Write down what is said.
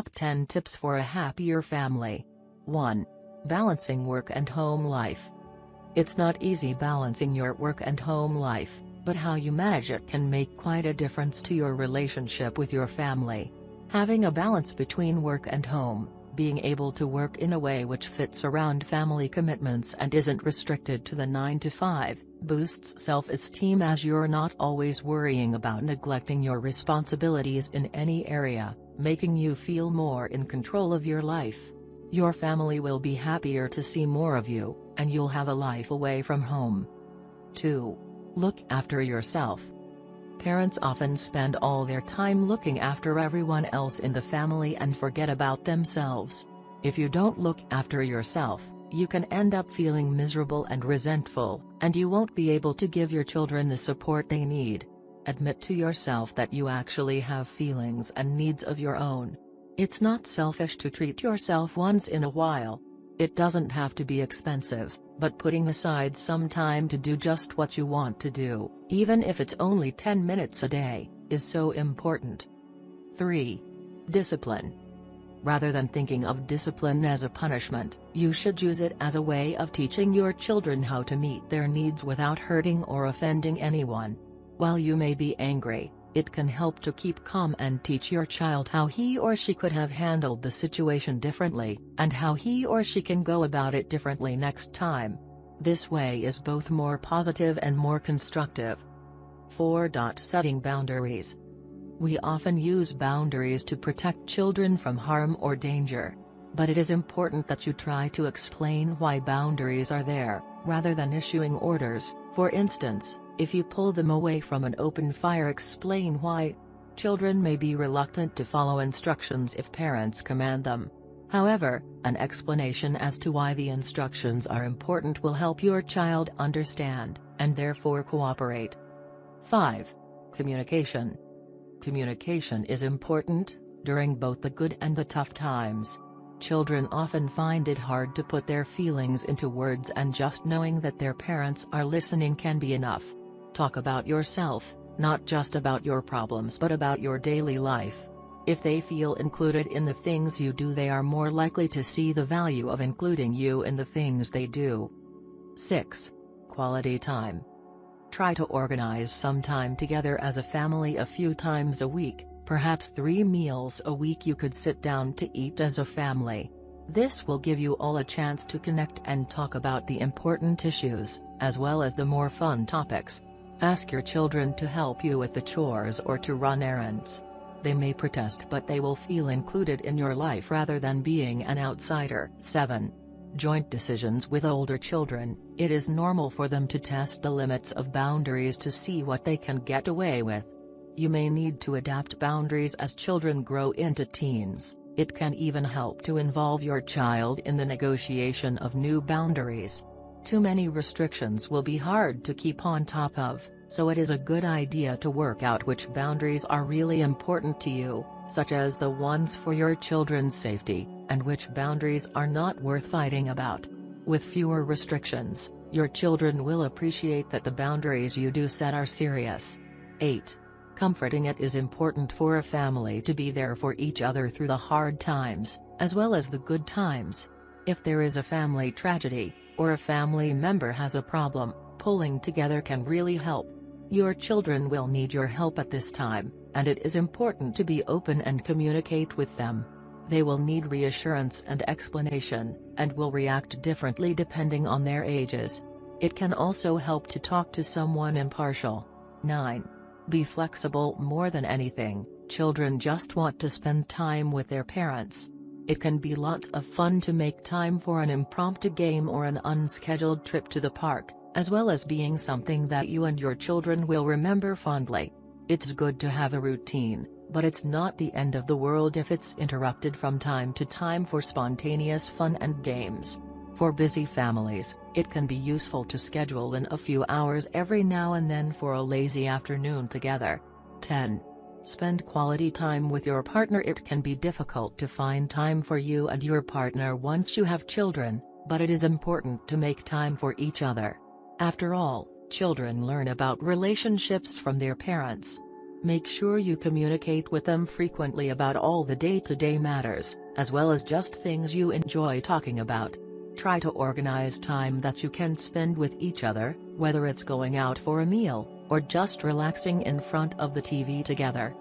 Top 10 Tips for a Happier Family. 1. Balancing work and home life. It's not easy balancing your work and home life, but how you manage it can make quite a difference to your relationship with your family. Having a balance between work and home, being able to work in a way which fits around family commitments and isn't restricted to the 9 to 5, boosts self-esteem as you're not always worrying about neglecting your responsibilities in any area, making you feel more in control of your life. Your family will be happier to see more of you, and you'll have a life away from home. 2. Look after yourself. Parents often spend all their time looking after everyone else in the family and forget about themselves. If you don't look after yourself, you can end up feeling miserable and resentful, and you won't be able to give your children the support they need. Admit to yourself that you actually have feelings and needs of your own. It's not selfish to treat yourself once in a while. It doesn't have to be expensive, but putting aside some time to do just what you want to do, even if it's only 10 minutes a day, is so important. 3. Discipline. Rather than thinking of discipline as a punishment, you should use it as a way of teaching your children how to meet their needs without hurting or offending anyone. While you may be angry, it can help to keep calm and teach your child how he or she could have handled the situation differently, and how he or she can go about it differently next time. This way is both more positive and more constructive. 4. Setting boundaries. We often use boundaries to protect children from harm or danger. But it is important that you try to explain why boundaries are there, rather than issuing orders. For instance, if you pull them away from an open fire, explain why. Children may be reluctant to follow instructions if parents command them. However, an explanation as to why the instructions are important will help your child understand, and therefore cooperate. 5. Communication. Communication is important, during both the good and the tough times. Children often find it hard to put their feelings into words, and just knowing that their parents are listening can be enough. Talk about yourself, not just about your problems but about your daily life. If they feel included in the things you do, they are more likely to see the value of including you in the things they do. 6. Quality time. Try to organize some time together as a family a few times a week, perhaps 3 meals a week you could sit down to eat as a family. This will give you all a chance to connect and talk about the important issues, as well as the more fun topics. Ask your children to help you with the chores or to run errands. They may protest, but they will feel included in your life rather than being an outsider. 7. Joint decisions with older children. It is normal for them to test the limits of boundaries to see what they can get away with. You may need to adapt boundaries as children grow into teens. It can even help to involve your child in the negotiation of new boundaries. Too many restrictions will be hard to keep on top of, so it is a good idea to work out which boundaries are really important to you, such as the ones for your children's safety, and which boundaries are not worth fighting about. With fewer restrictions, your children will appreciate that the boundaries you do set are serious. 8. Comforting. It is important for a family to be there for each other through the hard times, as well as the good times. If there is a family tragedy, or a family member has a problem, pulling together can really help. Your children will need your help at this time, and it is important to be open and communicate with them. They will need reassurance and explanation, and will react differently depending on their ages. It can also help to talk to someone impartial. 9. Be flexible. More than anything, children just want to spend time with their parents. It can be lots of fun to make time for an impromptu game or an unscheduled trip to the park, as well as being something that you and your children will remember fondly. It's good to have a routine, but it's not the end of the world if it's interrupted from time to time for spontaneous fun and games. For busy families, it can be useful to schedule in a few hours every now and then for a lazy afternoon together. 10. Spend quality time with your partner. It can be difficult to find time for you and your partner once you have children, but it is important to make time for each other. After all, children learn about relationships from their parents. Make sure you communicate with them frequently about all the day-to-day matters, as well as just things you enjoy talking about. Try to organize time that you can spend with each other, whether it's going out for a meal, or just relaxing in front of the TV together.